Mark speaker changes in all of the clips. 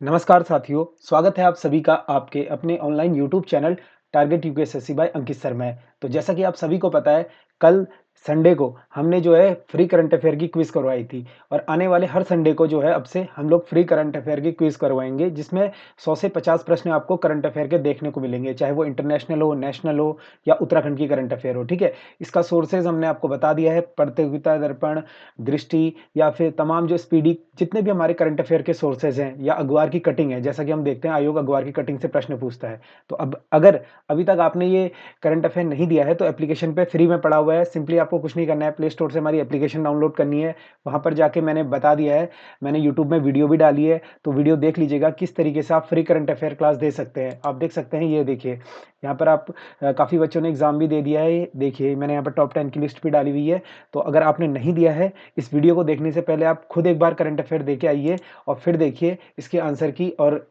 Speaker 1: नमस्कार साथियों, स्वागत है आप सभी का आपके अपने online YouTube channel target UPSSC by Ankit sir में। तो जैसा कि आप सभी को पता है, कल संडे को हमने जो है फ्री करंट अफेयर की क्विज़ करवाई थी और आने वाले हर संडे को जो है अब से हम लोग फ्री करंट अफेयर की क्विज़ करवाएँगे, जिसमें 100 से 50 प्रश्न आपको करंट अफेयर के देखने को मिलेंगे, चाहे वो इंटरनेशनल हो, नेशनल हो या उत्तराखंड की करंट अफेयर हो, ठीक है? इसका सोर्सेज़ हमने आपको बता दिया है, प्रतियोगिता दर्पण, दृष्टि या फिर तमाम जो स्पीडी जितने भी हमारे करंट अफेयर के सोर्सेज़ हैं या अखबार की कटिंग है, जैसा कि हम देखते हैं आयोग अखबार की कटिंग से प्रश्न पूछता है। तो अब अगर अभी तक आपने ये करंट अफेयर नहीं दिया है तो एप्लीकेशन पे फ्री में पड़ा हुआ है, सिंपली आपको कुछ नहीं करना है, प्ले स्टोर से हमारी एप्लीकेशन डाउनलोड करनी है, वहाँ पर जाके मैंने बता दिया है, मैंने यूट्यूब में वीडियो भी डाली है, तो वीडियो देख लीजिएगा किस तरीके से आप फ्री करंट अफेयर क्लास दे सकते हैं। आप देख सकते हैं, ये देखिए, यहाँ पर आप काफ़ी बच्चों ने एग्ज़ाम भी दे दिया है, ये देखिए मैंने यहाँ पर टॉप 10 की लिस्ट भी डाली हुई है। तो अगर आपने नहीं दिया है, इस वीडियो को देखने से पहले आप खुद एक बार करंट अफेयर दे के आइए और फिर देखिए इसके आंसर की और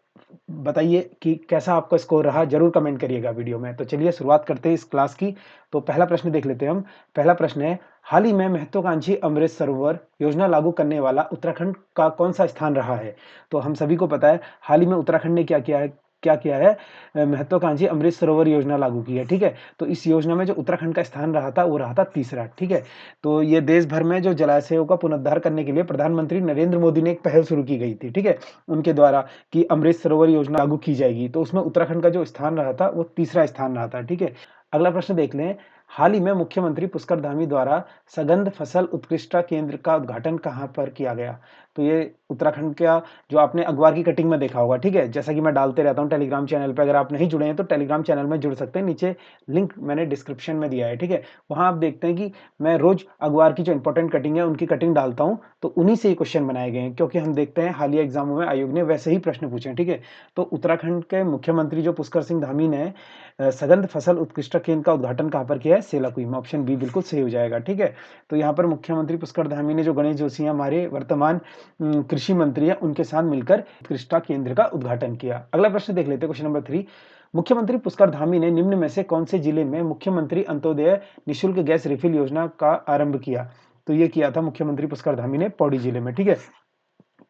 Speaker 1: बताइए कि कैसा आपका स्कोर रहा, ज़रूर कमेंट करिएगा वीडियो में। तो चलिए शुरुआत करते हैं इस क्लास की। तो पहला प्रश्न देख लेते हैं हम। पहला प्रश्न है, हाल ही में महत्वाकांक्षी अमृत सरोवर योजना लागू करने वाला उत्तराखंड का कौन-सा स्थान रहा है? तो हम सभी को पता है, हाल ही में उत्तराखंड ने क्या किया है, महत्वाकांक्षी अमृत सरोवर योजना लागू की है, ठीक है? तो इस योजना में जो उत्तराखंड का स्थान रहा था, वो रहा था तीसरा, ठीक है? तो ये देश भर में जो जलाशयों का पुनरुद्धार करने के लिए प्रधानमंत्री नरेंद्र मोदी ने एक पहल शुरू की गई थी, ठीक है? उनके द्वारा कि अमृत सरोवर योजना लागू की जाएगी, तो उसमें उत्तराखंड का जो स्थान रहा था, वो तीसरा स्थान रहा था, ठीक है? अगला प्रश्न देख लें, हाल ही में मुख्यमंत्री पुष्कर धामी द्वारा सगंध फसल उत्कृष्टता केंद्र का उद्घाटन कहाँ पर किया गया? तो ये उत्तराखंड का जो आपने अखबार की कटिंग में देखा होगा, ठीक है? जैसा कि मैं डालते रहता हूँ टेलीग्राम चैनल पे, अगर आप नहीं जुड़े हैं तो टेलीग्राम चैनल में जुड़ सकते हैं, नीचे लिंक मैंने डिस्क्रिप्शन में दिया है, ठीक है? वहाँ आप देखते हैं कि मैं रोज़ अखबार की जो इंपॉर्टेंट कटिंग है, उनकी कटिंग डालता हूँ, तो उन्हीं से ये क्वेश्चन बनाए गए हैं, क्योंकि हम देखते हैं हालिया एग्ज़ामों में आयोग ने वैसे ही प्रश्न पूछे हैं, ठीक है? तो उत्तराखंड के मुख्यमंत्री जो पुष्कर सिंह धामी ने सगंध फसल उत्कृष्टता केंद्र का उद्घाटन कहाँ पर किया है? सेलाकुई में। ऑप्शन बी बिल्कुल सही हो जाएगा, ठीक है? तो यहाँ पर मुख्यमंत्री पुष्कर धामी ने जो गणेश जोशी हैं, हमारे वर्तमान कृषि मंत्री हैं, उनके साथ मिलकर उत्कृष्टता केंद्र का उद्घाटन किया। अगला प्रश्न देख लेते हैं, क्वेश्चन नंबर 3। मुख्यमंत्री पुष्कर धामी ने निम्न में से कौन से जिले में मुख्यमंत्री अंत्योदय निःशुल्क गैस रिफिल योजना का आरंभ किया? तो ये किया था मुख्यमंत्री पुष्कर धामी ने पौड़ी जिले में, ठीक है?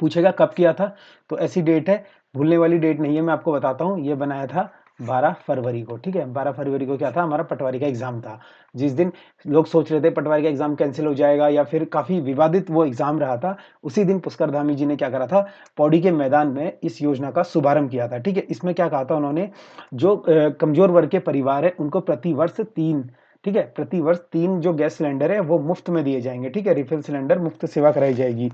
Speaker 1: पूछेगा कब किया था, तो ऐसी डेट है, भूलने वाली डेट नहीं है, मैं आपको बताता हूँ, ये बनाया था 12 फरवरी को, ठीक है? 12 फरवरी को क्या था, हमारा पटवारी का एग्ज़ाम था। जिस दिन लोग सोच रहे थे पटवारी का एग्ज़ाम कैंसल हो जाएगा या फिर काफ़ी विवादित वो एग्ज़ाम रहा था, उसी दिन पुष्कर धामी जी ने क्या करा था, पौड़ी के मैदान में इस योजना का शुभारंभ किया था, ठीक है? इसमें क्या कहा था उन्होंने, जो कमज़ोर वर्ग के परिवार हैं, उनको प्रतिवर्ष 3, ठीक है? प्रतिवर्ष 3 जो गैस सिलेंडर है, वो मुफ्त में दिए जाएँगे, ठीक है? रिफिल सिलेंडर मुफ्त सेवा कराई जाएगी।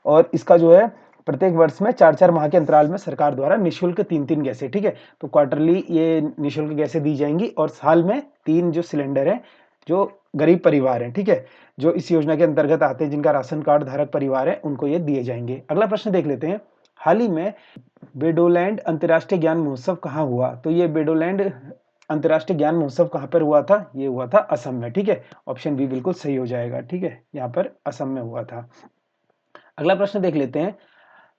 Speaker 1: और इसका जो है प्रत्येक वर्ष में 4-4 माह के अंतराल में सरकार द्वारा निःशुल्क 3-3 गैसें, ठीक है? तो क्वार्टरली ये निःशुल्क गैसें दी जाएँगी और साल में 3 जो सिलेंडर हैं, जो गरीब परिवार हैं, ठीक है? जो इस योजना के अंतर्गत आते हैं, जिनका राशन कार्ड धारक परिवार है, उनको ये दिए जाएँगे। अगला प्रश्न देख लेते हैं। हाल ही में बोडोलैंड अंतर्राष्ट्रीय ज्ञान महोत्सव कहाँ हुआ? तो ये बोडोलैंड अंतर्राष्ट्रीय ज्ञान महोत्सव कहाँ पर हुआ था? ये हुआ था असम में, ठीक है? ऑप्शन बी बिल्कुल सही हो जाएगा, ठीक है? यहाँ पर असम में हुआ था। अगला प्रश्न देख लेते हैं।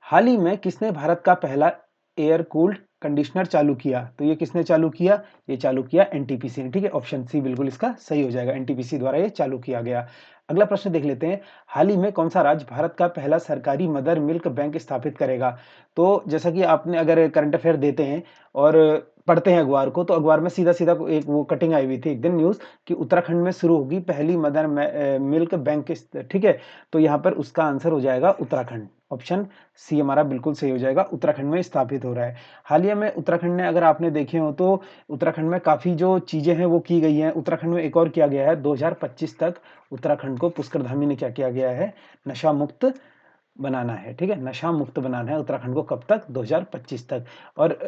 Speaker 1: हाल ही में किसने भारत का पहला एयर कूल्ड कंडीशनर चालू किया? तो ये किसने चालू किया? ये चालू किया एनटीपीसी ने, ठीक है? ऑप्शन सी बिल्कुल इसका सही हो जाएगा, एनटीपीसी द्वारा ये चालू किया गया। अगला प्रश्न देख लेते हैं। हाल ही में कौन सा राज्य भारत का पहला सरकारी मदर मिल्क बैंक स्थापित करेगा? तो जैसा कि आपने अगर करंट अफेयर देते हैं और पढ़ते हैं अखबार को, तो अखबार में सीधा-सीधा एक वो कटिंग आई हुई थी एक दिन न्यूज़ कि उत्तराखंड में शुरू होगी पहली मदर मिल्क बैंक, ठीक है? तो यहाँ पर उसका आंसर हो जाएगा उत्तराखंड। ऑप्शन सी हमारा बिल्कुल सही हो जाएगा, उत्तराखंड में स्थापित हो रहा है। हालिया में उत्तराखंड ने, अगर आपने देखे हो तो उत्तराखंड में काफ़ी जो चीज़ें हैं वो की गई हैं। उत्तराखंड में एक और किया गया है, 2025 तक उत्तराखंड को पुष्कर धामी ने क्या किया गया है, नशा मुक्त बनाना है, ठीक है? नशा मुक्त बनाना है उत्तराखंड को, कब तक? 2025 तक। और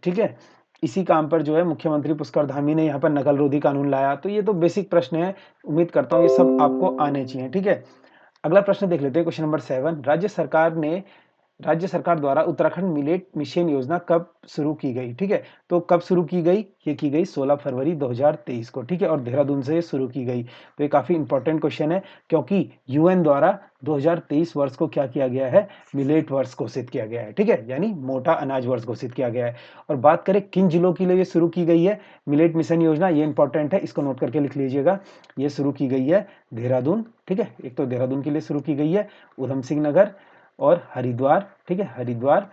Speaker 1: ठीक है, इसी काम पर जो है मुख्यमंत्री पुष्कर धामी ने यहाँ पर नकल रोधी कानून लाया। तो ये तो बेसिक प्रश्न है, उम्मीद करता हूँ ये सब आपको आने चाहिए, ठीक है? अगला प्रश्न देख लेते हैं, क्वेश्चन नंबर 7। राज्य सरकार द्वारा उत्तराखंड मिलेट मिशन योजना कब शुरू की गई? ठीक है, तो कब शुरू की गई? ये की गई 16 फरवरी 2023 को, ठीक है, और देहरादून से शुरू की गई। तो ये काफ़ी इंपॉर्टेंट क्वेश्चन है, क्योंकि यूएन द्वारा 2023 वर्ष को क्या किया गया है? मिलेट वर्ष घोषित किया गया है, ठीक है, यानी मोटा अनाज वर्ष घोषित किया गया है। और बात करें किन जिलों के लिए ये शुरू की गई है मिलेट मिशन योजना, ये इंपॉर्टेंट है, इसको नोट करके लिख लीजिएगा। ये शुरू की गई है देहरादून, ठीक है, एक तो देहरादून के लिए शुरू की गई है, उधम सिंह नगर और हरिद्वार, ठीक है, हरिद्वार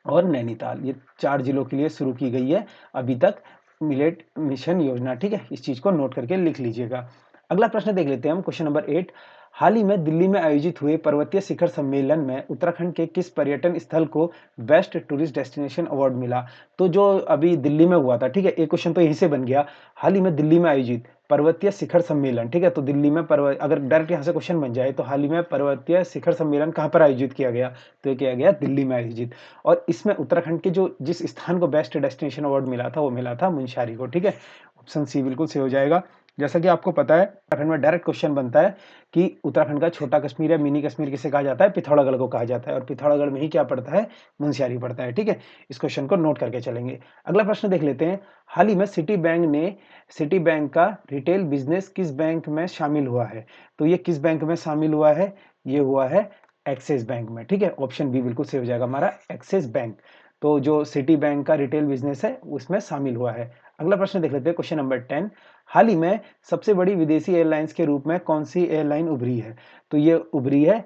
Speaker 1: और नैनीताल, ये 4 जिलों के लिए शुरू की गई है अभी तक मिलेट मिशन योजना। ठीक है, इस चीज को नोट करके लिख लीजिएगा। अगला प्रश्न देख लेते हैं हम, क्वेश्चन नंबर 8। हाल ही में दिल्ली में आयोजित हुए पर्वतीय शिखर सम्मेलन में उत्तराखंड के किस पर्यटन स्थल को बेस्ट टूरिस्ट डेस्टिनेशन अवार्ड मिला? तो जो अभी दिल्ली में हुआ था, ठीक है, एक क्वेश्चन तो यहीं से बन गया। हाल ही में दिल्ली में आयोजित पर्वतीय शिखर सम्मेलन, ठीक है, तो दिल्ली में अगर डायरेक्ट यहाँ से क्वेश्चन बन जाए तो हाल ही में पर्वतीय शिखर सम्मेलन कहाँ पर आयोजित किया गया? तो ये किया गया दिल्ली में आयोजित। और इसमें उत्तराखंड के जो जिस स्थान को बेस्ट डेस्टिनेशन अवार्ड मिला था वो मिला था मुनस्यारी को। ठीक है, ऑप्शन सी बिल्कुल सही हो जाएगा। जैसा कि आपको पता है, उत्तराखंड में डायरेक्ट क्वेश्चन बनता है कि उत्तराखंड का छोटा कश्मीर या मिनी कश्मीर किसे कहा जाता है? पिथौरागढ़ को कहा जाता है, और पिथौरागढ़ में ही क्या पड़ता है? मुनस्यारी पड़ता है। ठीक है, इस क्वेश्चन को नोट करके चलेंगे। अगला प्रश्न देख लेते हैं। हाल ही में सिटी बैंक का रिटेल बिजनेस किस बैंक में शामिल हुआ है? तो ये किस बैंक में शामिल हुआ है? ये हुआ है एक्सिस बैंक में। ठीक है, ऑप्शन बी बिल्कुल सही हो जाएगा हमारा, एक्सिस बैंक। तो जो सिटी बैंक का रिटेल बिजनेस है उसमें शामिल हुआ है। अगला प्रश्न देख लेते हैं, क्वेश्चन नंबर 10। हाल ही में सबसे बड़ी विदेशी एयरलाइंस के रूप में कौन सी एयरलाइन उभरी है? तो ये उभरी है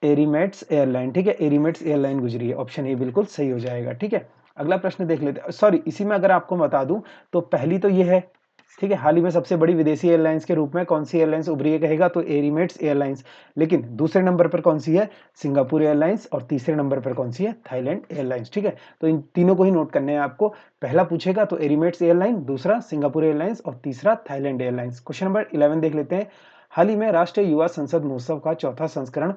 Speaker 1: एरिमेट्स एयरलाइन। ठीक है, एरिमेट्स एयरलाइन गुजरी है, ऑप्शन ए बिल्कुल सही हो जाएगा। ठीक है, अगला प्रश्न देख लेते हैं। सॉरी, इसी में अगर आपको बता दूं तो पहली तो ये है, ठीक है, हाल ही में सबसे बड़ी विदेशी एयरलाइंस के रूप में कौन सी एयरलाइंस उभरी है कहेगा तो एरिमेट्स एयरलाइंस। लेकिन दूसरे नंबर पर कौन सी है? Singapore airlines. और तीसरे नंबर पर कौन सी है? Thailand airlines. ठीक है, तो इन तीनों को ही नोट करने हैं आपको। पहला पूछेगा तो एरिमेट्स एयरलाइन, दूसरा सिंगापुर एयरलाइंस और तीसरा थाईलैंड एयरलाइंस। क्वेश्चन नंबर 11 देख लेते हैं। हाल ही में राष्ट्रीय युवा संसद महोत्सव का चौथा संस्करण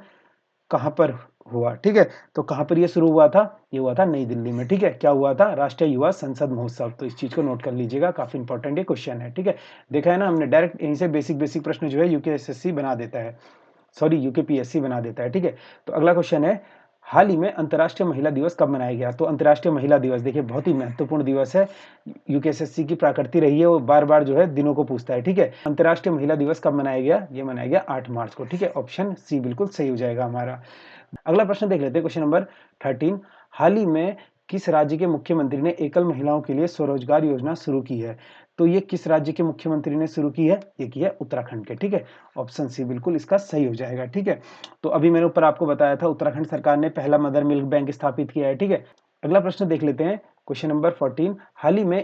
Speaker 1: कहां पर हुआ? ठीक है, तो कहां पर ये शुरू हुआ था? ये हुआ था नई दिल्ली में। ठीक है, क्या हुआ था? राष्ट्रीय युवा संसद महोत्सव। तो इस चीज को नोट कर लीजिएगा, काफी इंपॉर्टेंट ये क्वेश्चन है। ठीक है, देखा है ना हमने, डायरेक्ट यहीं से बेसिक प्रश्न जो है यूकेएसएससी बना देता है, सॉरी यूकेपीएससी बना देता है। ठीक है, तो अगला क्वेश्चन है, हाल ही में अंतर्राष्ट्रीय महिला दिवस कब मनाया गया? तो अंतर्राष्ट्रीय महिला दिवस देखिए बहुत ही महत्वपूर्ण दिवस है। यूकेएसएससी की प्रकृति रही है वो बार बार जो है दिनों को पूछता है। ठीक है, अंतर्राष्ट्रीय महिला दिवस कब मनाया गया? ये मनाया गया 8 मार्च को। ठीक है, ऑप्शन सी बिल्कुल सही हो जाएगा हमारा। अगला प्रश्न देख लेते हैं, क्वेश्चन नंबर 13। हाल ही में किस राज्य के मुख्यमंत्री ने एकल महिलाओं के लिए स्वरोजगार योजना शुरू की है? तो ये किस राज्य के मुख्यमंत्री ने शुरू की है? ये की है उत्तराखंड के। ठीक है, ऑप्शन सी बिल्कुल इसका सही हो जाएगा। ठीक है, तो अभी मैंने ऊपर आपको बताया था उत्तराखंड सरकार ने पहला मदर मिल्क बैंक स्थापित किया है। ठीक है, अगला प्रश्न देख लेते हैं, क्वेश्चन नंबर 14। हाल ही में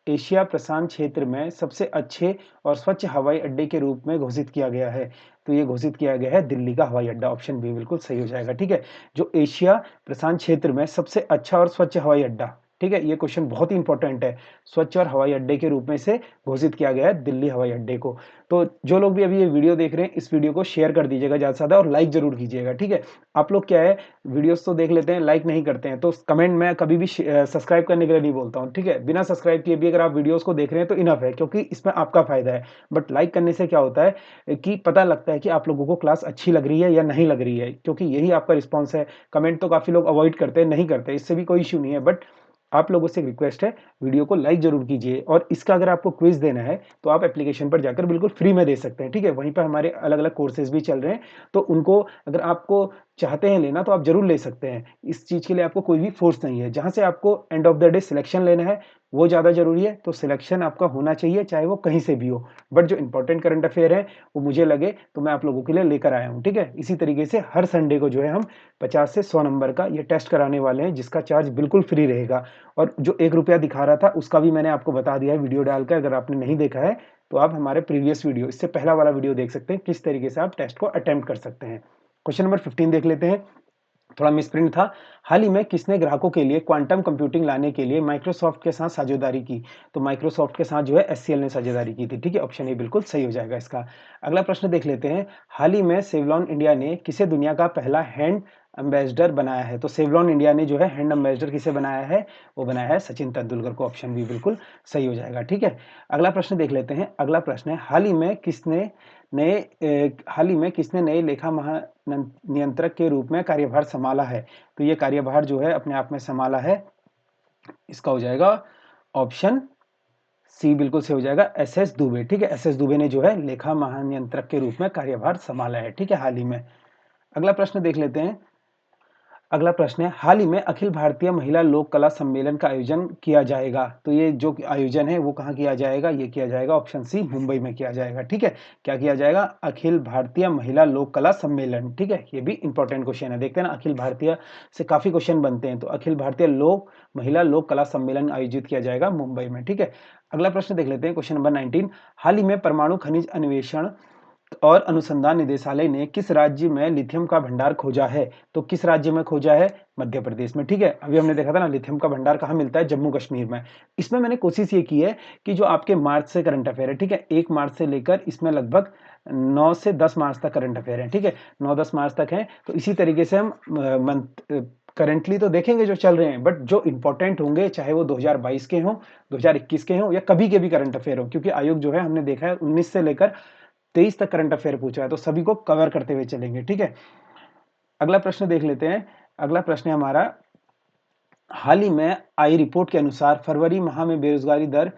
Speaker 1: एशिया प्रशांत क्षेत्र में सबसे अच्छे और स्वच्छ हवाई अड्डे के रूप में घोषित किया गया है। तो ये घोषित किया गया है दिल्ली का हवाई अड्डा, ऑप्शन बी बिल्कुल सही हो जाएगा। ठीक है, जो एशिया प्रशांत क्षेत्र में सबसे अच्छा और स्वच्छ हवाई अड्डा, ठीक है, ये क्वेश्चन बहुत ही इंपॉर्टेंट है, स्वच्छ और हवाई अड्डे के रूप में से घोषित किया गया है दिल्ली हवाई अड्डे को। तो जो लोग भी अभी ये वीडियो देख रहे हैं, इस वीडियो को शेयर कर दीजिएगा ज्यादा से ज्यादा और लाइक जरूर कीजिएगा। ठीक है, आप लोग क्या है, वीडियोस तो देख लेते हैं, लाइक नहीं करते हैं, तो कमेंट में कभी भी सब्सक्राइब करने के लिए नहीं बोलता हूँ। ठीक है, बिना सब्सक्राइब किए भी अगर आप वीडियोस को देख रहे हैं तो इनफ है, क्योंकि इसमें आपका फायदा है। बट लाइक करने से क्या होता है कि पता लगता है कि आप लोगों को क्लास अच्छी लग रही है या नहीं लग रही है, क्योंकि यही आपका रिस्पॉन्स है। कमेंट तो काफी लोग अवॉइड करते हैं, नहीं करते, इससे भी कोई इश्यू नहीं है, बट आप लोगों से रिक्वेस्ट है, वीडियो को लाइक जरूर कीजिए। और इसका अगर आपको क्विज देना है तो आप एप्लीकेशन पर जाकर बिल्कुल फ्री में दे सकते हैं। ठीक है, वहीं पर हमारे अलग अलग कोर्सेज भी चल रहे हैं, तो उनको अगर आपको चाहते हैं लेना तो आप जरूर ले सकते हैं। इस चीज के लिए आपको कोई भी फोर्स नहीं है, जहां से आपको end of the day selection लेना है वो ज्यादा जरूरी है, तो सिलेक्शन आपका होना चाहिए चाहे वो कहीं से भी हो। बट जो इंपॉर्टेंट करंट अफेयर है वो मुझे लगे तो मैं आप लोगों के लिए लेकर आया हूँ। ठीक है, इसी तरीके से हर संडे को जो है हम 50 से 100 नंबर का ये टेस्ट कराने वाले हैं, जिसका चार्ज बिल्कुल फ्री रहेगा। और जो 1 रुपया दिखा रहा था उसका भी मैंने आपको बता दिया है वीडियो डालकर, अगर आपने नहीं देखा है तो आप हमारे प्रीवियस वीडियो, इससे पहला वाला वीडियो देख सकते हैं, किस तरीके से आप टेस्ट को अटेम्प्ट कर सकते हैं। क्वेश्चन नंबर 15 देख लेते हैं, थोड़ा मिसप्रिंट था। हाल ही में किसने ग्राहकों के लिए क्वांटम कंप्यूटिंग लाने के लिए माइक्रोसॉफ्ट के साथ साझेदारी की? तो माइक्रोसॉफ्ट के साथ जो है एचसीएल ने साझेदारी की थी। ठीक है, ऑप्शन ए बिल्कुल सही हो जाएगा इसका। अगला प्रश्न देख लेते हैं, हाल ही में सेवलॉन इंडिया ने किसे दुनिया का पहला हैंड एम्बेसडर बनाया है? तो सेवलॉन इंडिया ने जो है हैंड एम्बेसडर किसे बनाया है? वो बनाया है सचिन तेंदुलकर को, ऑप्शन बी बिल्कुल सही हो जाएगा। ठीक है, अगला प्रश्न देख लेते हैं। अगला प्रश्न है, हाल ही में किसने नए लेखा महानियंत्रक के रूप में कार्यभार संभाला है? तो ये कार्यभार जो है अपने आप में संभाला है, इसका हो जाएगा ऑप्शन सी बिल्कुल से हो जाएगा, एसएस दुबे। ठीक है, एसएस दुबे ने जो है लेखा महानियंत्रक के रूप में कार्यभार संभाला है। ठीक है, हाल ही में। अगला प्रश्न देख लेते हैं, अगला प्रश्न है, हाल ही में अखिल भारतीय महिला लोक कला सम्मेलन का आयोजन किया जाएगा। तो ये जो आयोजन है वो कहाँ किया जाएगा? ये किया जाएगा ऑप्शन सी मुंबई में किया जाएगा। ठीक है, क्या किया जाएगा? अखिल भारतीय महिला लोक कला सम्मेलन। ठीक है, ये भी इंपॉर्टेंट क्वेश्चन है। देखते हैं ना, अखिल भारतीय से काफी क्वेश्चन बनते हैं। तो अखिल भारतीय महिला लोक कला सम्मेलन आयोजित किया जाएगा मुंबई में। ठीक है, अगला प्रश्न देख लेते हैं, क्वेश्चन नंबर 19। हाल ही में परमाणु खनिज अन्वेषण और अनुसंधान निदेशालय ने किस राज्य में लिथियम का भंडार खोजा है? तो किस राज्य में खोजा है? मध्य प्रदेश में। ठीक है, अभी हमने देखा था ना, लिथियम का भंडार कहाँ मिलता है? जम्मू कश्मीर में। इसमें मैंने कोशिश ये की है कि जो आपके मार्च से करंट अफेयर है, ठीक है, 1 मार्च से लेकर इसमें लगभग 9 से 10 मार्च तक करंट अफेयर है। ठीक है, 9-10 मार्च तक है। तो इसी तरीके से हम करंटली तो देखेंगे जो चल रहे हैं, बट जो इंपॉर्टेंट होंगे, चाहे वो 2022 के हों, 2021 के हों या कभी के भी करंट अफेयर हो, क्योंकि आयोग जो है हमने देखा है 19 से लेकर 23 तक करंट अफेयर पूछा है, तो सभी को कवर करते हुए चलेंगे। ठीक है, अगला प्रश्न देख लेते हैं। अगला प्रश्न है हमारा, हाल ही में आई रिपोर्ट के अनुसार फरवरी माह में बेरोजगारी दर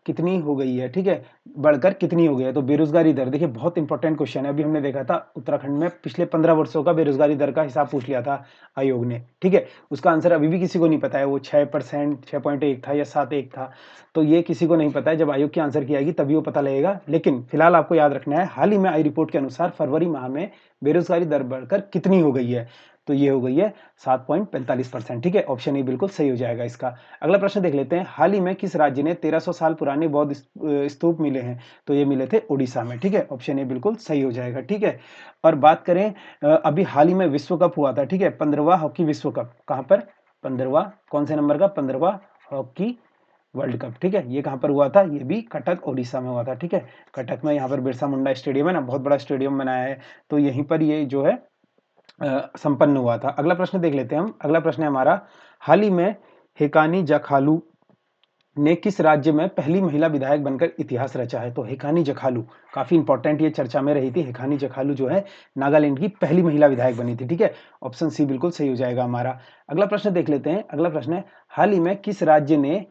Speaker 1: कितनी हो गई है? ठीक है, बढ़कर कितनी हो गई है? तो बेरोजगारी दर, देखिए बहुत इंपॉर्टेंट क्वेश्चन है। अभी हमने देखा था उत्तराखंड में पिछले 15 वर्षों का बेरोजगारी दर का हिसाब पूछ लिया था आयोग ने। ठीक है, उसका आंसर अभी भी किसी को नहीं पता है, वो 6%, 6.1 था या 7.1 था। तो ये किसी को नहीं पता है, जब आयोग की आंसर की आएगी तभी वो पता लगेगा। लेकिन फिलहाल आपको याद रखना है, हाल ही में आई रिपोर्ट के अनुसार फरवरी माह में बेरोजगारी दर बढ़कर कितनी हो गई है? तो ये हो गई है 7.45%। ठीक है, ऑप्शन ए बिल्कुल सही हो जाएगा इसका। अगला प्रश्न देख लेते हैं, हाल ही में किस राज्य ने 1300 साल पुराने बौद्ध स्तूप मिले हैं? तो ये मिले थे उड़ीसा में। ठीक है, ऑप्शन ए बिल्कुल सही हो जाएगा। ठीक है, और बात करें, अभी हाल ही में विश्व कप हुआ था। ठीक है, 15वां हॉकी विश्व कप, कहां पर? 15वां, कौन से नंबर का? 15वां हॉकी वर्ल्ड कप। ठीक है, ये कहां पर हुआ था? ये भी कटक ओडिशा में हुआ था। ठीक है, कटक में, यहाँ पर बिरसा मुंडा स्टेडियम है ना, बहुत बड़ा स्टेडियम बनाया है, तो यहीं पर ये जो है संपन्न हुआ था। अगला प्रश्न देख लेते हैं हम। अगला प्रश्न है हमारा, हाल ही में हेकानी जखालू ने किस राज्य में पहली महिला विधायक बनकर इतिहास रचा है? तो हेकानी जखालू काफी इंपॉर्टेंट, ये चर्चा में रही थी। हेकानी जखालू जो है नागालैंड की पहली महिला विधायक बनी थी। ठीक है, ऑप्शन सी बिल्कुल सही हो जाएगा हमारा। अगला प्रश्न देख लेते हैं। अगला प्रश्न है, हाल ही में किस राज्य ने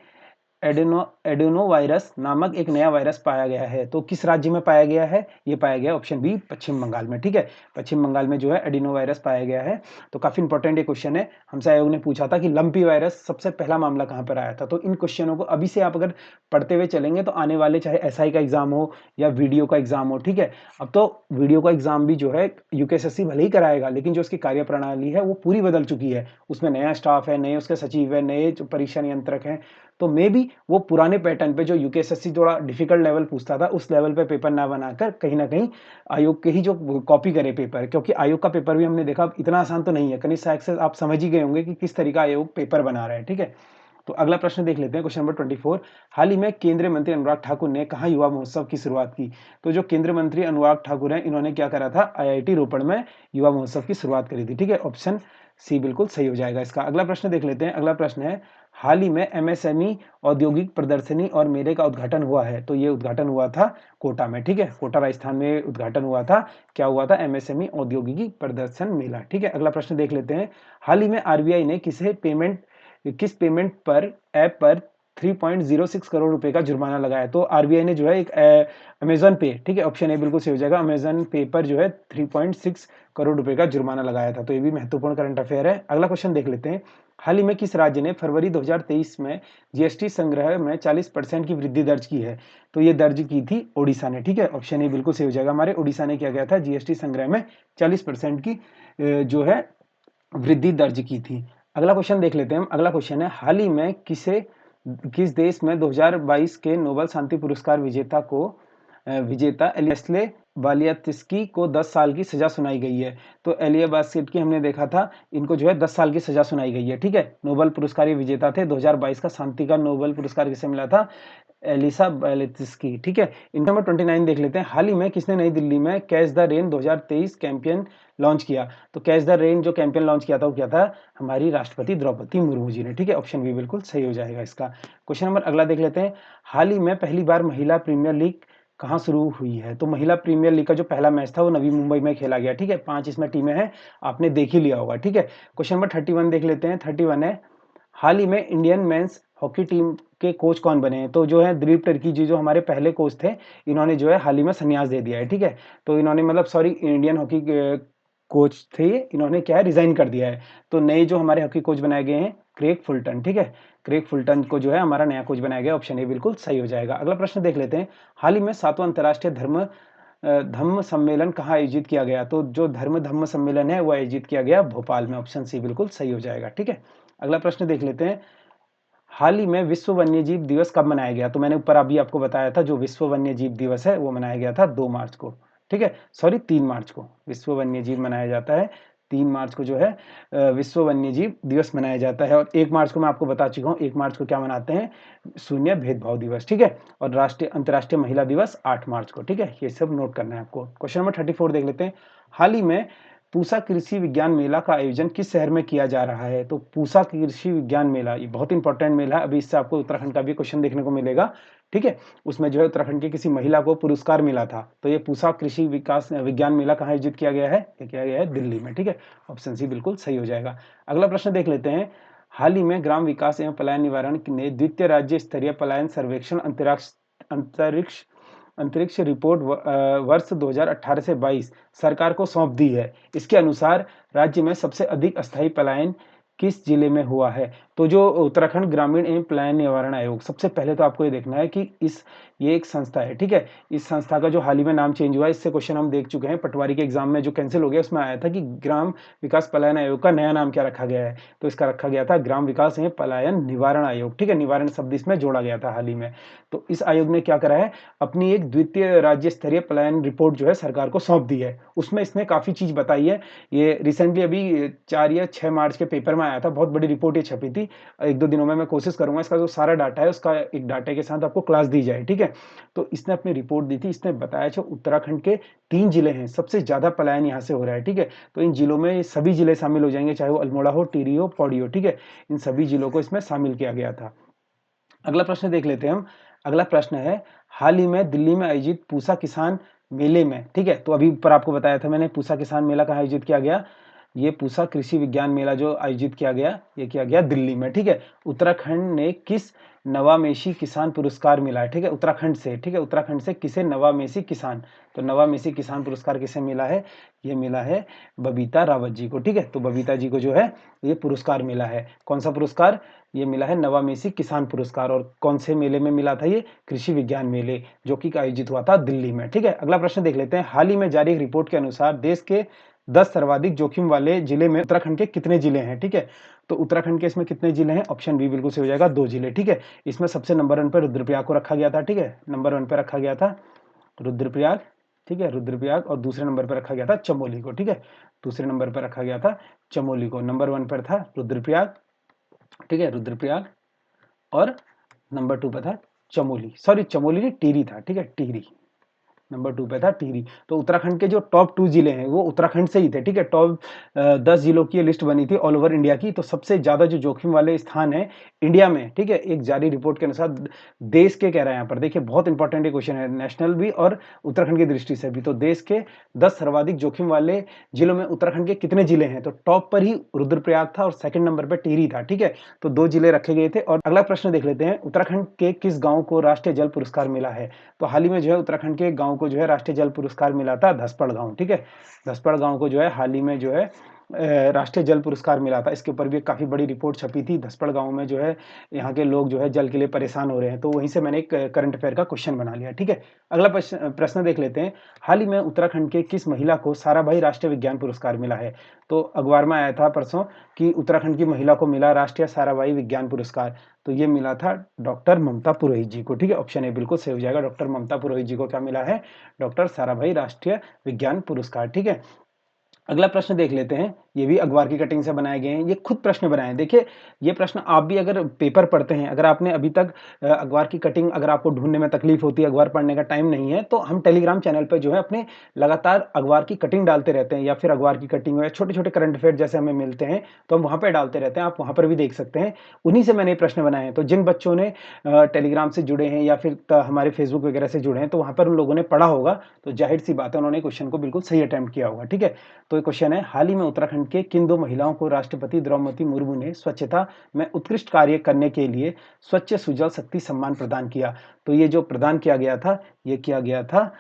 Speaker 1: एडेनोवायरस नामक एक नया वायरस पाया गया है? तो किस राज्य में पाया गया है? ये पाया गया ऑप्शन बी पश्चिम बंगाल में। ठीक है, पश्चिम बंगाल में जो है एडिनोवायरस पाया गया है। तो काफी इंपॉर्टेंट ये क्वेश्चन है। हमसे आयोग ने पूछा था कि लंपी वायरस सबसे पहला मामला कहां पर आया था। तो इन क्वेश्चनों को अभी से आप अगर पढ़ते हुए चलेंगे तो आने वाले, चाहे एसआई का एग्जाम हो या वीडियो का एग्जाम हो, ठीक है, अब तो वीडियो का एग्जाम भी जो है यूकेएसएससी भले ही कराएगा, लेकिन जो उसकी कार्यप्रणाली है वो पूरी बदल चुकी है। उसमें नया स्टाफ है, नए उसके सचिव है, नए जो परीक्षा नियंत्रक हैं। तो मे बी वो पुराने पैटर्न पे जो यूकेएसएससी थोड़ा डिफिकल्ट लेवल पूछता था, उस लेवल पे पेपर ना बनाकर कहीं ना कहीं आयोग के ही जो कॉपी करे पेपर, क्योंकि आयोग का पेपर भी हमने देखा इतना आसान तो नहीं है। कनिष्ठ सहायक से आप समझ ही गए होंगे कि किस तरीका आयोग पेपर बना रहा है। ठीक है, तो अगला प्रश्न देख लेते हैं, क्वेश्चन नंबर 24। हाल ही में केंद्रीय मंत्री अनुराग ठाकुर ने कहा युवा महोत्सव की शुरुआत की? तो जो केंद्रीय मंत्री अनुराग ठाकुर हैं, इन्होंने क्या करा था? आईआईटी रोपड़ में युवा महोत्सव की शुरुआत करी थी। ठीक है, ऑप्शन सी बिल्कुल सही हो जाएगा इसका। अगला प्रश्न देख लेते हैं। अगला प्रश्न है, हाल ही में एमएसएमई औद्योगिक प्रदर्शनी और मेले का उद्घाटन हुआ है। तो ये उद्घाटन हुआ था कोटा में। ठीक है, कोटा राजस्थान में उद्घाटन हुआ था। क्या हुआ था? एमएसएमई औद्योगिकी प्रदर्शन मेला। ठीक है, अगला प्रश्न देख लेते हैं। हाल ही में आरबीआई ने किस पेमेंट पर ऐप पर 3.06 करोड़ रुपए का जुर्माना लगाया? तो आरबीआई ने जो है एक अमेजन पे, ठीक है, ऑप्शन ए बिल्कुल सही हो जाएगा, अमेजन पे पर जो है 3.6 करोड़ रुपए का जुर्माना लगाया था। तो ये भी महत्वपूर्ण करंट अफेयर है। अगला क्वेश्चन देख लेते हैं। हाल ही में किस राज्य ने फरवरी 2023 में जीएसटी संग्रह में 40% की वृद्धि दर्ज की है? तो ये दर्ज की थी ओडिशा ने। ठीक है, ऑप्शन ए बिल्कुल सही हो जाएगा। हमारे ओडिशा ने क्या किया था? जीएसटी संग्रह में 40% की जो है वृद्धि दर्ज की थी। अगला क्वेश्चन देख लेते हैं हम। अगला क्वेश्चन है, हाल ही में किस देश में 2022 के नोबेल शांति पुरस्कार विजेता एलियसले बालियात्स्की को 10 साल की सजा सुनाई गई है? तो एलिया बास्केट की हमने देखा था, इनको जो है 10 साल की सजा सुनाई गई है। ठीक है, नोबेल पुरस्कार विजेता थे। 2022 का शांति का नोबेल पुरस्कार किसे मिला था? एलिसा बालियात्स्की। ठीक है, नंबर 29 देख लेते हैं। हाल ही में किसने नई दिल्ली में catch the rain 2023 campaign launch किया? तो कैच द रेन जो कैंपेन लॉन्च किया था वो क्या था? हमारी राष्ट्रपति द्रौपदी मुर्मू जी ने। ठीक है, ऑप्शन बी बिल्कुल सही हो जाएगा इसका। क्वेश्चन नंबर अगला देख लेते हैं। हाल ही में पहली बार महिला प्रीमियर लीग कहाँ शुरू हुई है? तो महिला प्रीमियर लीग का जो पहला मैच था वो नवी मुंबई में खेला गया। ठीक है, 5 इसमें टीमें हैं, आपने देख ही लिया होगा। ठीक है, क्वेश्चन नंबर 31 देख लेते हैं। 31 है, हाल ही में इंडियन मेंस हॉकी टीम के कोच कौन बने हैं? तो जो है दिलीप टर्की जी, जो हमारे पहले कोच थे, इन्होंने जो है हाल ही में संन्यास दे दिया है। ठीक है, तो इन्होंने मतलब सॉरी इंडियन हॉकी कोच थे, इन्होंने क्या है रिज़ाइन कर दिया है। तो नए जो हमारे हॉकी कोच बनाए गए हैं क्रेग फुलटन, ठीक है? क्रेग फुलटन को जो है हमारा नया कोच बनाया गया, ऑप्शन ए बिल्कुल सही हो जाएगा। अगला प्रश्न देख लेते हैं, हाल ही में 7वां अंतर्राष्ट्रीय धम्म सम्मेलन कहाँ आयोजित किया गया? तो जो धम्म सम्मेलन है वो आयोजित किया गया भोपाल में, ऑप्शन सी बिल्कुल सही हो जाएगा, ठीक है? अगला प्रश्न देख लेते हैं, हाल ही में विश्व वन्यजीव दिवस कब मनाया गया? तो मैंने ऊपर अभी आपको बताया था जो विश्व वन्यजीव दिवस है वो मनाया गया था 2 मार्च को, ठीक है? सॉरी 3 मार्च को विश्व वन्यजीव मनाया जाता है, 3 मार्च को जो है विश्व वन्यजीव दिवस मनाया जाता है। और 1 मार्च को मैं आपको बता चुका हूँ, 1 मार्च को क्या मनाते हैं? शून्य भेदभाव दिवस, ठीक है? और अंतर्राष्ट्रीय महिला दिवस 8 मार्च को, ठीक है? ये सब नोट करना है आपको। क्वेश्चन नंबर 34 देख लेते हैं, हाल ही में पूसा कृषि विज्ञान मेला का आयोजन किस शहर में किया जा रहा है? तो पूसा कृषि विज्ञान मेला ये बहुत इंपॉर्टेंट मेला है, अभी इससे आपको उत्तराखंड का भी क्वेश्चन देखने को मिलेगा, ठीक है? उसमें जो है उत्तराखंड की किसी महिला को पुरस्कार मिला था, तो ये पूसा कृषि विकास विज्ञान मेला कहाँ आयोजित किया गया है? ये किया गया है दिल्ली में, ठीक है? ऑप्शन सी बिल्कुल सही हो जाएगा। अगला प्रश्न देख लेते हैं, हाल ही में ग्राम विकास एवं पलायन निवारण ने द्वितीय राज्य स्तरीय पलायन सर्वेक्षण अंतरिक्ष अंतरिक्ष रिपोर्ट वर्ष 2018 से 22 सरकार को सौंप दी है। इसके अनुसार राज्य में सबसे अधिक अस्थायी पलायन किस जिले में हुआ है? तो जो उत्तराखंड ग्रामीण एवं पलायन निवारण आयोग, सबसे पहले तो आपको ये देखना है कि ये एक संस्था है, ठीक है? इस संस्था का जो हाल ही में नाम चेंज हुआ है, इससे क्वेश्चन हम देख चुके हैं, पटवारी के एग्जाम में जो कैंसिल हो गया उसमें आया था कि ग्राम विकास पलायन आयोग का नया नाम क्या रखा गया है? तो इसका रखा गया था ग्राम विकास एवं पलायन निवारण आयोग, ठीक है? निवारण शब्द इसमें जोड़ा गया था हाल ही में। तो इस आयोग ने क्या करा है, अपनी एक द्वितीय राज्य स्तरीय पलायन रिपोर्ट जो है सरकार को सौंप दी है। उसमें इसने काफी चीज बताई है। ये रिसेंटली अभी 4 या 6 मार्च के पेपर में आया था, बहुत बड़ी रिपोर्ट ये छपी थी। 1-2 दिनों में मैं कोशिश करूंगा इसका जो सारा डाटा है उसका एक डाटा के साथ आपको क्लास दी जाए, ठीक है? तो इसने अपनी रिपोर्ट दी थी, इसने बताया जो उत्तराखंड के 3 जिले हैं, सबसे ज्यादा पलायन यहाँ से हो रहा है, ठीक है? तो इन जिलों में सभी जिले शामिल हो जाएंगे, चाहे वो अल्मोड़ा हो, टिहरी हो, पौड़ी हो, ठीक है? इन सभी जिलों को इसमें शामिल किया गया था। अगला प्रश्न देख लेते हैं हम। अगला प्रश्न है, हाल ही में दिल्ली में आयोजित पूसा किसान मेले में, ठीक है? तो अभी ऊपर आपको बताया था मैंने पूसा किसान मेला कहाँ आयोजित किया गया? ये पूसा कृषि विज्ञान मेला जो आयोजित किया गया, ये किया गया दिल्ली में, ठीक है? उत्तराखंड ने किस नवामेशी किसान पुरस्कार मिला है, ठीक है? उत्तराखंड से, ठीक है? उत्तराखंड से किसे नवामेशी किसान, तो नवामेशी किसान पुरस्कार किसे मिला है? ये मिला है बबीता रावत जी को, ठीक है? तो बबीता जी को जो है ये पुरस्कार मिला है। कौन सा पुरस्कार? ये मिला है नवामेशी किसान पुरस्कार। और कौन से मेले में मिला था? ये कृषि विज्ञान मेले, जो कि आयोजित हुआ था दिल्ली में, ठीक है? अगला प्रश्न देख लेते हैं, हाल ही में जारी एक रिपोर्ट के अनुसार देश के 10 सर्वाधिक जोखिम वाले जिले में उत्तराखंड के कितने जिले हैं, ठीक है? तो उत्तराखंड के इसमें कितने जिले हैं? ऑप्शन बी बिल्कुल सही हो जाएगा, 2 जिले, ठीक है? इसमें सबसे नंबर 1 पे रुद्रप्रयाग को रखा गया था, ठीक है? नंबर 1 पे रखा गया था रुद्रप्रयाग, ठीक है? रुद्रप्रयाग। और दूसरे नंबर पर रखा गया था चमोली को, ठीक है? दूसरे नंबर पर रखा गया था चमोली को। नंबर 1 पर था रुद्रप्रयाग, ठीक है? रुद्रप्रयाग। और नंबर 2 पे था चमोली, सॉरी चमोली नहीं, टिहरी था, ठीक है? टिहरी नंबर 2 पे था टिहरी। तो उत्तराखंड के जो टॉप 2 जिले हैं वो उत्तराखंड से ही थे, ठीक है? टॉप 10 जिलों की लिस्ट बनी थी ऑल ओवर इंडिया की। तो सबसे ज्यादा जो जोखिम वाले स्थान है इंडिया में, ठीक है? एक जारी रिपोर्ट के अनुसार देश के कह रहा है यहाँ पर, देखिए बहुत इंपॉर्टेंट ये क्वेश्चन है, नेशनल भी और उत्तराखंड की दृष्टि से भी। तो देश के 10 सर्वाधिक जोखिम वाले जिलों में उत्तराखंड के कितने जिले हैं? तो टॉप पर ही रुद्रप्रयाग था और सेकंड नंबर पर टिहरी था, ठीक है? तो 2 जिले रखे गए थे। और अगला प्रश्न देख लेते हैं, उत्तराखंड के किस गांव को राष्ट्रीय जल पुरस्कार मिला है? तो हाल ही में जो है उत्तराखंड के गांव को जो है राष्ट्रीय जल पुरस्कार मिला था, धसपड़ गांव, ठीक है? धसपड़ गांव को जो है हाल ही में जो है राष्ट्रीय जल पुरस्कार मिला था। इसके ऊपर भी काफी बड़ी रिपोर्ट छपी थी। धसपड़ गांव में जो है यहाँ के लोग जो है जल के लिए परेशान हो रहे हैं, तो वहीं से मैंने एक करंट अफेयर का क्वेश्चन बना लिया, ठीक है? अगला प्रश्न देख लेते हैं, हाल ही में उत्तराखंड के किस महिला को साराभाई राष्ट्रीय विज्ञान पुरस्कार मिला है? तो अखबार में आया था परसों कि उत्तराखंड की महिला को मिला राष्ट्रीय साराभाई विज्ञान पुरस्कार। तो ये मिला था डॉक्टर ममता पुरोहित जी को, ठीक है? ऑप्शन ए बिल्कुल सही हो जाएगा, डॉक्टर ममता पुरोहित जी को क्या मिला है? डॉक्टर साराभाई राष्ट्रीय विज्ञान पुरस्कार, ठीक है? अगला प्रश्न देख लेते हैं, ये भी अखबार की कटिंग से बनाए गए हैं, ये खुद प्रश्न बनाए हैं। देखिए ये प्रश्न आप भी अगर पेपर पढ़ते हैं, अगर आपने अभी तक अखबार की कटिंग अगर आपको ढूंढने में तकलीफ होती है, अखबार पढ़ने का टाइम नहीं है, तो हम टेलीग्राम चैनल पर जो है अपने लगातार अखबार की कटिंग डालते रहते हैं, या फिर अखबार की कटिंग या छोटे छोटे करंट अफेयर जैसे हमें मिलते हैं तो हम वहां पर डालते रहते हैं, आप वहां पर भी देख सकते हैं। उन्हीं से मैंने ये प्रश्न बनाए हैं। तो जिन बच्चों ने टेलीग्राम से जुड़े हैं या फिर हमारे फेसबुक वगैरह से जुड़े हैं, तो वहां पर उन लोगों ने पढ़ा होगा, तो जाहिर सी बात है उन्होंने क्वेश्चन को बिल्कुल सही अटेम्प्ट किया होगा, ठीक है? तो ये क्वेश्चन है, हाल ही में उत्तराखंड के किन 2 महिलाओं को राष्ट्रपति द्रौपदी मुर्मू ने स्वच्छता में उत्कृष्ट कार्य करने के लिए स्वच्छ सुजल शक्ति सम्मान प्रदान किया? तो ये जो प्रदान किया गया था, ये किया गया था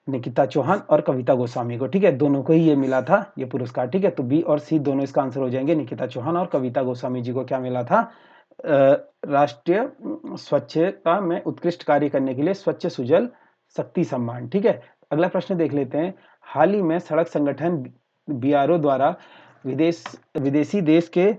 Speaker 1: निकिता चौहान और कविता गोस्वामी को, ठीक है, दोनों को ही ये मिला था ये पुरस्कार, ठीक है। तो बी और सी दोनों इसका आंसर हो जाएंगे। निकिता चौहान और कविता गोस्वामी जी को क्या मिला था? राष्ट्रीय स्वच्छता में उत्कृष्ट कार्य करने के लिए स्वच्छ सुजल शक्ति सम्मान, ठीक है। अगला प्रश्न देख लेते हैं। हाल ही में सड़क संगठन बीआरओ द्वारा विदेशी देश के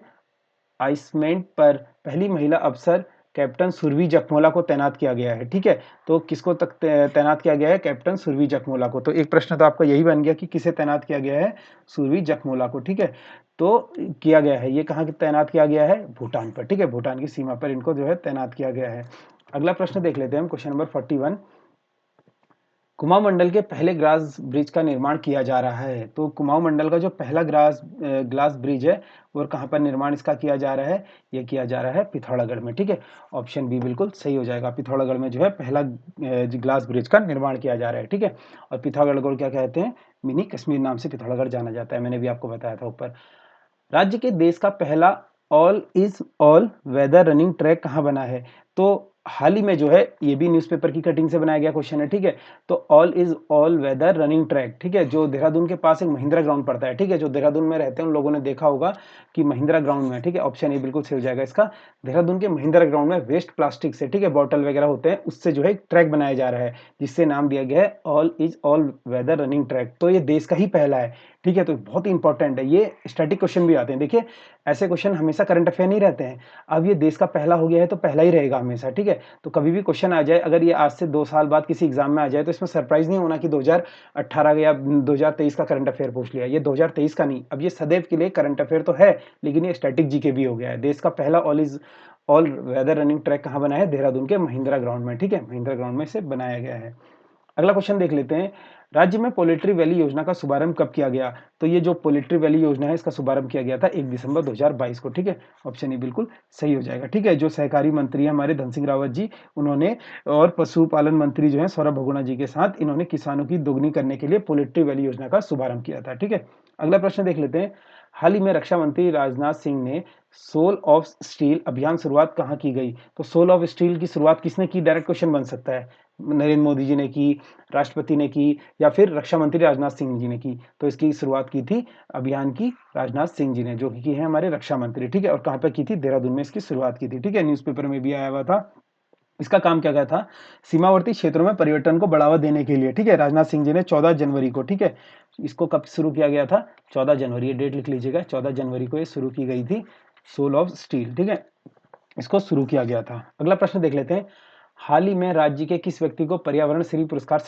Speaker 1: आइसमेंट पर पहली महिला अफसर कैप्टन सुरभि जखमोला को तैनात किया गया है, ठीक है। तो किसको तक तैनात किया गया है? कैप्टन सुरभि जखमोला को। तो एक प्रश्न तो आपका यही बन गया कि किसे तैनात किया गया है? सुरभि जखमोला को, ठीक है। तो किया गया है, ये कहाँ तैनात किया गया है? भूटान पर, ठीक है। भूटान की सीमा पर इनको जो है तैनात किया गया है। अगला प्रश्न देख लेते हैं हम, क्वेश्चन नंबर 41। कुमाऊं मंडल के पहले ग्लास ब्रिज का निर्माण किया जा रहा है। तो कुमाऊं मंडल का जो पहला ग्लास ब्रिज है वो कहाँ पर निर्माण इसका किया जा रहा है? ये किया जा रहा है पिथौरागढ़ में, ठीक है। ऑप्शन बी बिल्कुल सही हो जाएगा। पिथौरागढ़ में जो है पहला ग्लास ब्रिज का निर्माण किया जा रहा है, ठीक है। और पिथौरागढ़ को क्या कहते हैं? मिनी कश्मीर नाम से पिथौरागढ़ जाना जाता है, मैंने भी आपको बताया था ऊपर। राज्य के देश का पहला ऑल वेदर रनिंग ट्रैक कहाँ बना है? तो हाल ही में जो है, ये भी न्यूज़पेपर की कटिंग से बनाया गया क्वेश्चन है, ठीक है। तो ऑल वेदर रनिंग ट्रैक, ठीक है, जो देहरादून के पास एक महिंद्रा ग्राउंड पड़ता है, ठीक है। जो देहरादून में रहते हैं उन लोगों ने देखा होगा कि महिंद्रा ग्राउंड में, ठीक है। ऑप्शन ए बिल्कुल सही हो जाएगा इसका। देहरादून के महिंद्रा ग्राउंड में वेस्ट प्लास्टिक से, ठीक है, बॉटल वगैरह होते हैं, उससे जो है एक ट्रैक बनाया जा रहा है, जिससे नाम दिया गया है ऑल वेदर रनिंग ट्रैक। तो ये देश का ही पहला है, ठीक है। तो बहुत ही इंपॉर्टेंट है, ये स्टैटिक क्वेश्चन भी आते हैं। देखिए, ऐसे क्वेश्चन हमेशा करंट अफेयर नहीं रहते हैं। अब ये देश का पहला हो गया है तो पहला ही रहेगा हमेशा, ठीक है। तो कभी भी क्वेश्चन आ जाए, अगर ये आज से 2 साल बाद किसी एग्जाम में आ जाए, तो इसमें सरप्राइज नहीं होना कि 2018 या 2023 का करंट अफेयर पूछ लिया। ये 2023 का नहीं, अब ये सदैव के लिए करंट अफेयर तो है, लेकिन ये स्टैटिक जीके भी हो गया है। देश का पहला ऑल वेदर रनिंग ट्रैक कहाँ बना है? देहरादून के महिंद्रा ग्राउंड में, ठीक है। महिंद्रा ग्राउंड में से बनाया गया है। अगला क्वेश्चन देख लेते हैं। राज्य में पोल्ट्री वैली योजना का शुभारंभ कब किया गया? तो ये जो पोल्ट्री वैली योजना है, इसका शुभारंभ किया गया था 1 दिसंबर 2022 को, ठीक है। ऑप्शन ए बिल्कुल सही हो जाएगा, ठीक है। जो सहकारी मंत्री है हमारे धन सिंह रावत जी, उन्होंने, और पशुपालन मंत्री जो है सौरभ बहुगुणा जी के साथ, इन्होंने किसानों की दोगुनी करने के लिए पोल्ट्री वैली योजना का शुभारंभ किया था, ठीक है। अगला प्रश्न देख लेते हैं। हाल ही में रक्षा मंत्री राजनाथ सिंह ने सोल ऑफ स्टील अभियान शुरुआत कहाँ की गई? तो सोल ऑफ स्टील की शुरुआत किसने की? डायरेक्ट क्वेश्चन बन सकता है। नरेंद्र मोदी जी ने की, राष्ट्रपति ने की, या फिर रक्षा मंत्री राजनाथ सिंह जी ने की। तो इसकी शुरुआत की थी अभियान की राजनाथ सिंह जी ने, जो कि है हमारे रक्षा मंत्री, ठीक है। और कहाँ पे की थी? देहरादून में इसकी शुरुआत की थी, ठीक है। न्यूज़पेपर में भी आया हुआ था। इसका काम क्या था? सीमावर्ती क्षेत्रों में पर्यटन को बढ़ावा देने के लिए, ठीक है। राजनाथ सिंह जी ने 14 जनवरी को, ठीक है, इसको कब शुरू किया गया था? 14 जनवरी, ये डेट लिख लीजिएगा, 14 जनवरी को ये शुरू की गई थी, सोल ऑफ स्टील, ठीक है, इसको शुरू किया गया था। अगला प्रश्न देख लेते हैं। हाल ही में राज्य के किस व्यक्ति को पर्यावरण श्री पुरस्कार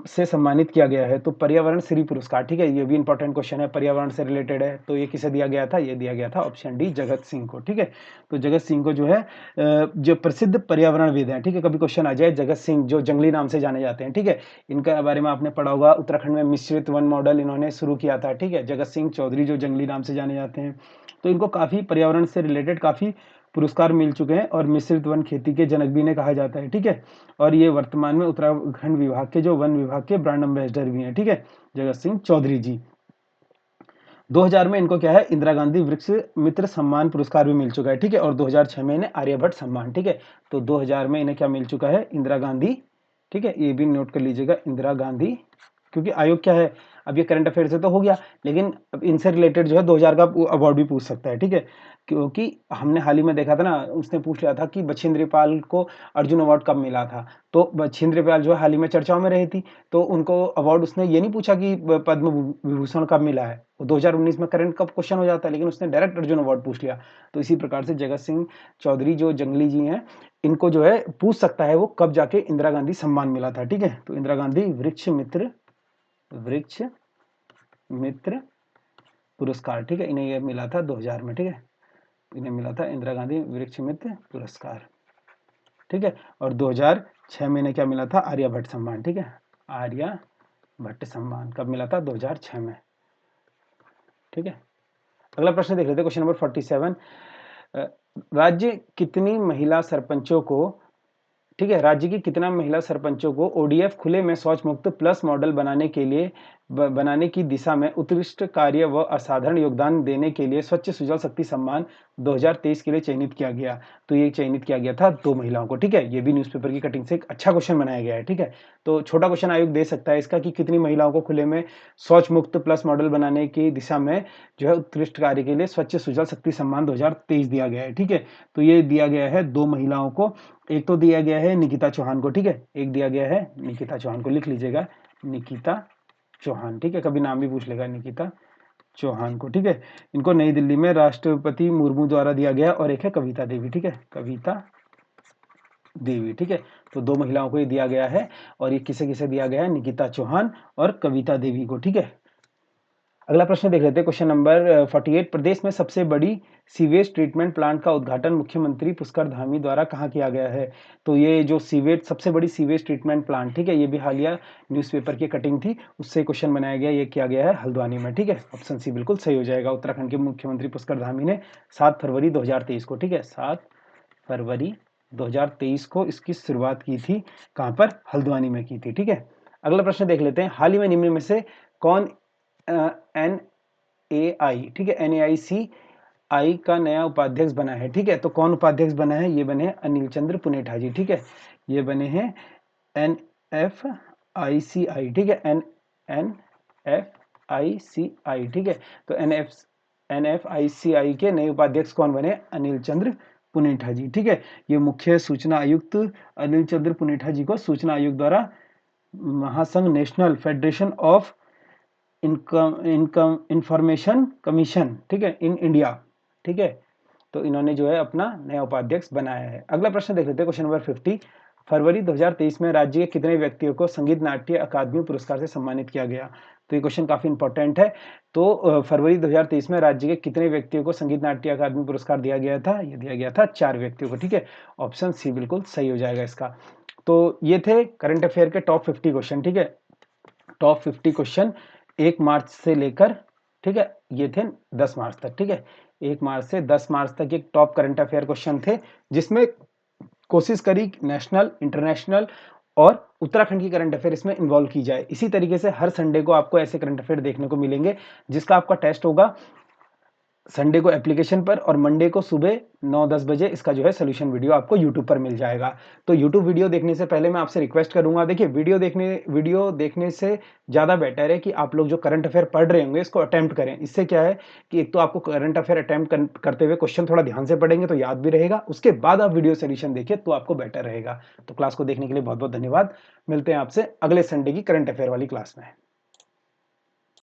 Speaker 1: से सम्मानित किया गया है? तो पर्यावरण श्री पुरस्कार, ठीक है, ये भी इंपॉर्टेंट क्वेश्चन है, पर्यावरण से रिलेटेड है। तो ये किसे दिया गया था? ये दिया गया था ऑप्शन डी, जगत सिंह को, ठीक है। तो जगत सिंह को जो है, जो प्रसिद्ध पर्यावरणविद हैं, ठीक है, कभी क्वेश्चन आ जाए, जगत सिंह जो जंगली नाम से जाने जाते हैं, ठीक है, इनके बारे में आपने पढ़ा होगा। उत्तराखंड में मिश्रित वन मॉडल इन्होंने शुरू किया था, ठीक है, जगत सिंह चौधरी जो जंगली नाम से जाने जाते हैं। तो इनको काफी पर्यावरण से रिलेटेड काफी पुरस्कार मिल चुके हैं, और मिश्रित वन खेती के जनक भी इन्हें कहा जाता है, ठीक है। और ये वर्तमान में उत्तराखंड विभाग के, जो वन विभाग के ब्रांड एम्बेसडर भी हैं, ठीक है, जगत सिंह चौधरी जी। 2000 में इनको क्या है? इंदिरा गांधी वृक्ष मित्र सम्मान पुरस्कार भी मिल चुका है, ठीक है। और 2006 में इन्हें आर्यभट्ट सम्मान, ठीक है। तो 2000 में इन्हें क्या मिल चुका है? इंदिरा गांधी, ठीक है, ये भी नोट कर लीजिएगा, इंदिरा गांधी, क्योंकि आयोग क्या है, अब ये करंट अफेयर से तो हो गया, लेकिन अब इनसे रिलेटेड जो है 2000 का अवार्ड भी पूछ सकता है, ठीक है। क्योंकि हमने हाल ही में देखा था ना, उसने पूछ लिया था कि बछेंद्री पाल को अर्जुन अवार्ड कब मिला था। तो बछेंद्री पाल जो है हाल ही में चर्चाओं में रही थी, तो उनको अवार्ड, उसने ये नहीं पूछा कि पद्म विभूषण कब मिला है, वो 2019 में करंट कब क्वेश्चन हो जाता है, लेकिन उसने डायरेक्ट अर्जुन अवार्ड पूछ लिया। तो इसी प्रकार से जगत सिंह चौधरी जो जंगली जी हैं, इनको जो है पूछ सकता है वो कब जाके इंदिरा गांधी सम्मान मिला था, ठीक है। तो इंदिरा गांधी वृक्ष मित्र पुरस्कार, ठीक है, इन्हें यह मिला था 2000 में, ठीक है, इन्हें मिला था इंदिरा गांधी वृक्ष मित्र पुरस्कार, ठीक है। और 2006 में इन्हें क्या मिला था? आर्यभट्ट सम्मान, ठीक है, आर्यभट्ट सम्मान कब मिला था? 2006 में, ठीक है। अगला प्रश्न देख लेते हैं, क्वेश्चन नंबर 47। राज्य कितनी महिला सरपंचों को, ठीक है, राज्य की कितना महिला सरपंचों को ओडीएफ खुले में शौच मुक्त प्लस मॉडल बनाने के लिए बनाने की दिशा में उत्कृष्ट कार्य व असाधारण योगदान देने के लिए स्वच्छ सुजल शक्ति सम्मान 2023 के लिए चयनित किया गया। तो ये चयनित किया गया था 2 महिलाओं को, ठीक है? ये भी न्यूज़पेपर की कटिंग से एक अच्छा क्वेश्चन बनाया गया है, ठीक है? तो छोटा क्वेश्चन आयोग दे सकता है इसका कि कितनी महिलाओं को खुले में शौच मुक्त प्लस मॉडल बनाने की दिशा में जो है उत्कृष्ट कार्य के लिए स्वच्छ सुजल शक्ति सम्मान 2023 दिया गया है, ठीक है? तो ये दिया गया है 2 महिलाओं को। एक तो दिया गया है निकिता चौहान को, ठीक है? एक दिया गया है निकिता चौहान को, लिख लीजिएगा निकिता चौहान, ठीक है? कभी नाम भी पूछ लेगा निकिता चौहान को, ठीक है? इनको नई दिल्ली में राष्ट्रपति मुर्मू द्वारा दिया गया। और एक है कविता देवी, ठीक है? कविता देवी, ठीक है? तो 2 महिलाओं को ये दिया गया है। और ये किसे-किसे दिया गया है? निकिता चौहान और कविता देवी को, ठीक है? अगला प्रश्न देख लेते हैं, क्वेश्चन नंबर 48। प्रदेश में सबसे बड़ी सीवेज ट्रीटमेंट प्लांट का उद्घाटन मुख्यमंत्री पुष्कर धामी द्वारा कहाँ किया गया है? तो ये जो सबसे बड़ी सीवेज ट्रीटमेंट प्लांट, ठीक है, ये भी हालिया न्यूज़पेपर की कटिंग थी, उससे क्वेश्चन बनाया गया। ये किया गया है हल्द्वानी में, ठीक है? ऑप्शन सी बिल्कुल सही हो जाएगा। उत्तराखंड के मुख्यमंत्री पुष्कर धामी ने 7 फरवरी 2023 को, ठीक है, 7 फरवरी 2023 को इसकी शुरुआत की थी। कहाँ पर? हल्द्वानी में की थी, ठीक है? अगला प्रश्न देख लेते हैं। हाल ही में निम्न में से कौन NAI, ठीक है, NAICI का नया उपाध्यक्ष बना है, ठीक है? तो कौन उपाध्यक्ष बना है? ये बने हैं अनिल चंद्र पुनेठा जी, ठीक है? ये बने हैं NFICI, ठीक है? NFICI, ठीक है? तो NFICI के नए उपाध्यक्ष कौन बने? अनिल चंद्र पुनेठा जी, ठीक है? ये मुख्य सूचना आयुक्त अनिल चंद्र पुनेठा जी को सूचना आयोग द्वारा महासंघ national federation of income information commission, ठीक है, इन इंडिया, ठीक है? तो इन्होंने जो है अपना नया उपाध्यक्ष बनाया है। अगला प्रश्न देख लेते हैं, क्वेश्चन नंबर 50। फरवरी 2023 में राज्य के कितने व्यक्तियों को संगीत नाट्य अकादमी पुरस्कार से सम्मानित किया गया? तो ये क्वेश्चन काफी इंपॉर्टेंट है। तो फरवरी 2023 में राज्य के कितने व्यक्तियों को संगीत नाट्य अकादमी पुरस्कार दिया गया था? ये दिया गया था 4 व्यक्तियों को, ठीक है? ऑप्शन सी बिल्कुल सही हो जाएगा इसका। तो ये थे करंट अफेयर के टॉप 50 क्वेश्चन, ठीक है? टॉप 50 क्वेश्चन 1 मार्च से लेकर, ठीक है, ये थे 10 मार्च तक, ठीक है? 1 मार्च से 10 मार्च तक एक टॉप करंट अफेयर क्वेश्चन थे, जिसमें कोशिश करी नेशनल, इंटरनेशनल और उत्तराखंड की करंट अफेयर इसमें इन्वॉल्व की जाए। इसी तरीके से हर संडे को आपको ऐसे करंट अफेयर देखने को मिलेंगे, जिसका आपका टेस्ट होगा संडे को एप्लीकेशन पर, और मंडे को सुबह 9-10 बजे इसका जो है सोल्यूशन वीडियो आपको यूट्यूब पर मिल जाएगा। तो यूट्यूब वीडियो देखने से पहले मैं आपसे रिक्वेस्ट करूंगा, देखिए वीडियो देखने से ज़्यादा बेटर है कि आप लोग जो करंट अफेयर पढ़ रहे होंगे इसको अटेम्प्ट करें। इससे क्या है कि एक तो आपको करंट अफेयर अटेम्प्ट करते हुए क्वेश्चन थोड़ा ध्यान से पढ़ेंगे तो याद भी रहेगा, उसके बाद आप वीडियो सोल्यूशन देखिए तो आपको बेटर रहेगा। तो क्लास को देखने के लिए बहुत बहुत धन्यवाद। मिलते हैं आपसे अगले संडे की करंट अफेयर वाली क्लास में।